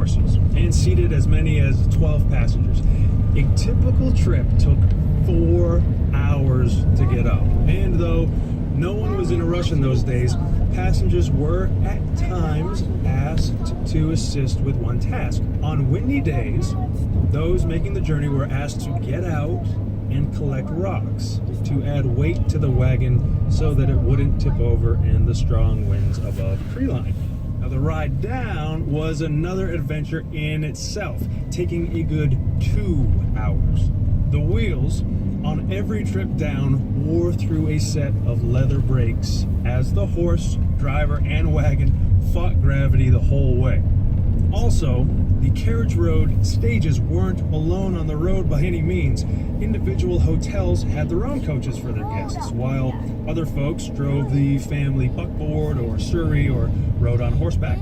horses and seated as many as 12 passengers. A typical trip took 4 hours to get up, and though no one was in a rush in those days, passengers were at times asked to assist with one task. On windy days, those making the journey were asked to get out and collect rocks to add weight to the wagon so that it wouldn't tip over in the strong winds above treeline. Now, the ride down was another adventure in itself, taking a good 2 hours. The wheels on every trip down wore through a set of leather brakes as the horse, driver, and wagon fought gravity the whole way. Also, the carriage road stages weren't alone on the road by any means. Individual hotels had their own coaches for their guests, while other folks drove the family buckboard or surrey or rode on horseback.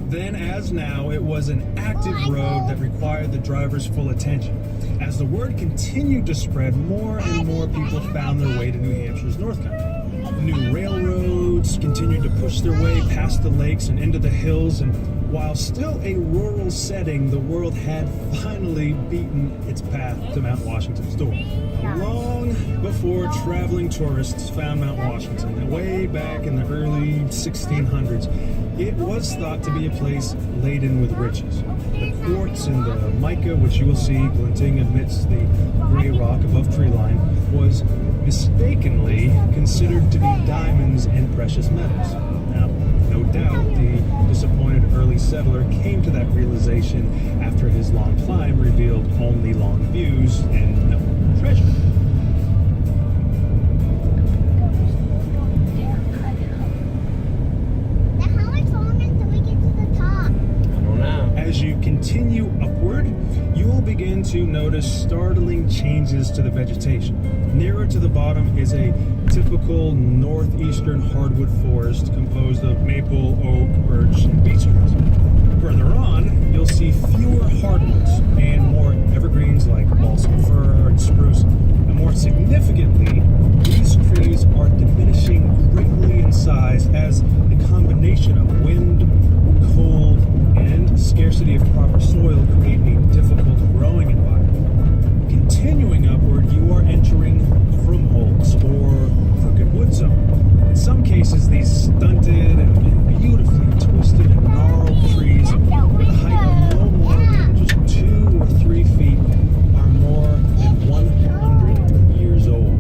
Then, as now, it was an active road that required the driver's full attention. As the word continued to spread, more and more people found their way to New Hampshire's North Country. New railroads continued to push their way past the lakes and into the hills, and while still a rural setting, the world had finally beaten its path to Mount Washington's door. Long before traveling tourists found Mount Washington, way back in the early 1600s, it was thought to be a place laden with riches. The quartz and the mica, which you will see glinting amidst the gray rock above treeline, was mistakenly considered to be diamonds and precious metals. Now, no doubt, the disappointed early settler came to that realization after his long climb revealed only long views and no treasure. As you continue upward, you will begin to notice startling changes to the vegetation. Nearer to the bottom is a typical northeastern hardwood forest composed of maple, oak, birch, and beech trees. Further on, you'll see fewer hardwoods and more evergreens like balsam fir and spruce. And more significantly, these trees are diminishing greatly in size as the combination of wind, cold, and scarcity of proper soil create a difficult growing environment. Continuing upward, you are entering Krumholtz, or crooked wood zone. In some cases, these stunted and beautifully twisted and gnarled trees with a height of no more than just 2 or 3 feet are more than 100 years old.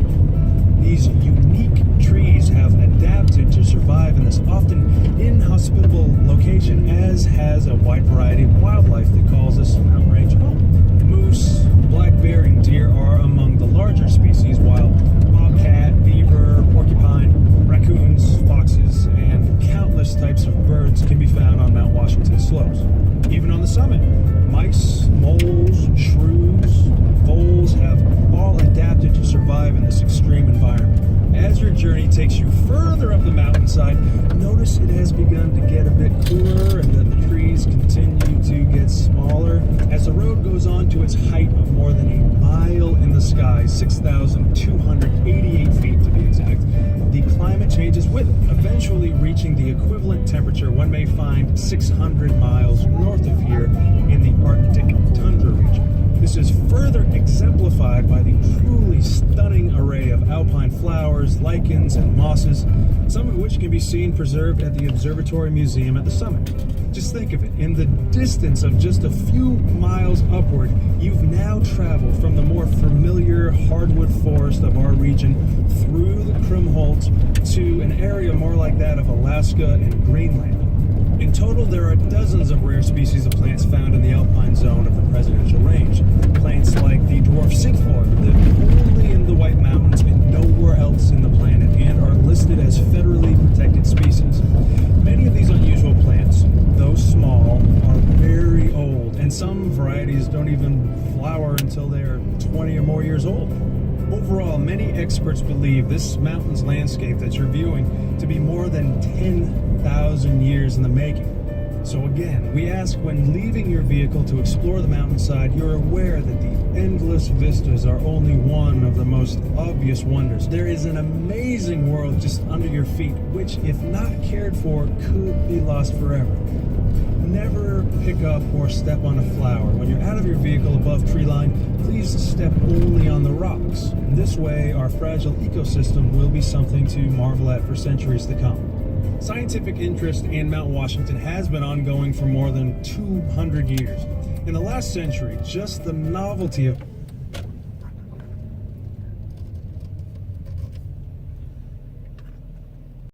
These unique trees have adapted to survive in this often inhospitable location, as has a wide variety of wildlife that calls this mountain range home. Moose, black bear, and deer are among the larger species, while bobcat, beaver, porcupine, raccoons, foxes, and countless types of birds can be found on Mount Washington slopes. Even on the summit, mice, moles, shrews, voles have all adapted to survive in this extreme environment. As your journey takes you further up the mountainside, notice it has begun to get a bit cooler and that the trees continue to get smaller. As the road goes on to its height of more than a mile in the sky, 6,288 feet to be exact, the climate changes with it, eventually reaching the equivalent temperature one may find 600 miles north of here in the Arctic tundra region. This is further exemplified by the truly stunning array of alpine flowers, lichens, and mosses, some of which can be seen preserved at the Observatory Museum at the summit. Just think of it, in the distance of just a few miles upward, you've now traveled from the more familiar hardwood forest of our region through the Krumholtz to an area more like that of Alaska and Greenland. In total, there are dozens of rare species of plants found in the alpine zone of the Presidential Range. Plants like the dwarf cinquefoil live only in the White Mountains and nowhere else in the planet, and are listed as federally protected species. Many of these unusual plants, though small, are very old, and some varieties don't even flower until they're 20 or more years old. Overall, many experts believe this mountain's landscape that you're viewing to be more than 10,000 years in the making. So again, we ask, when leaving your vehicle to explore the mountainside, you're aware that the endless vistas are only one of the most obvious wonders. There is an amazing world just under your feet, which, if not cared for, could be lost forever. Never pick up or step on a flower. When you're out of your vehicle above tree line, please step only on the rocks. This way, our fragile ecosystem will be something to marvel at for centuries to come. Scientific interest in Mount Washington has been ongoing for more than 200 years. In the last century, just the novelty of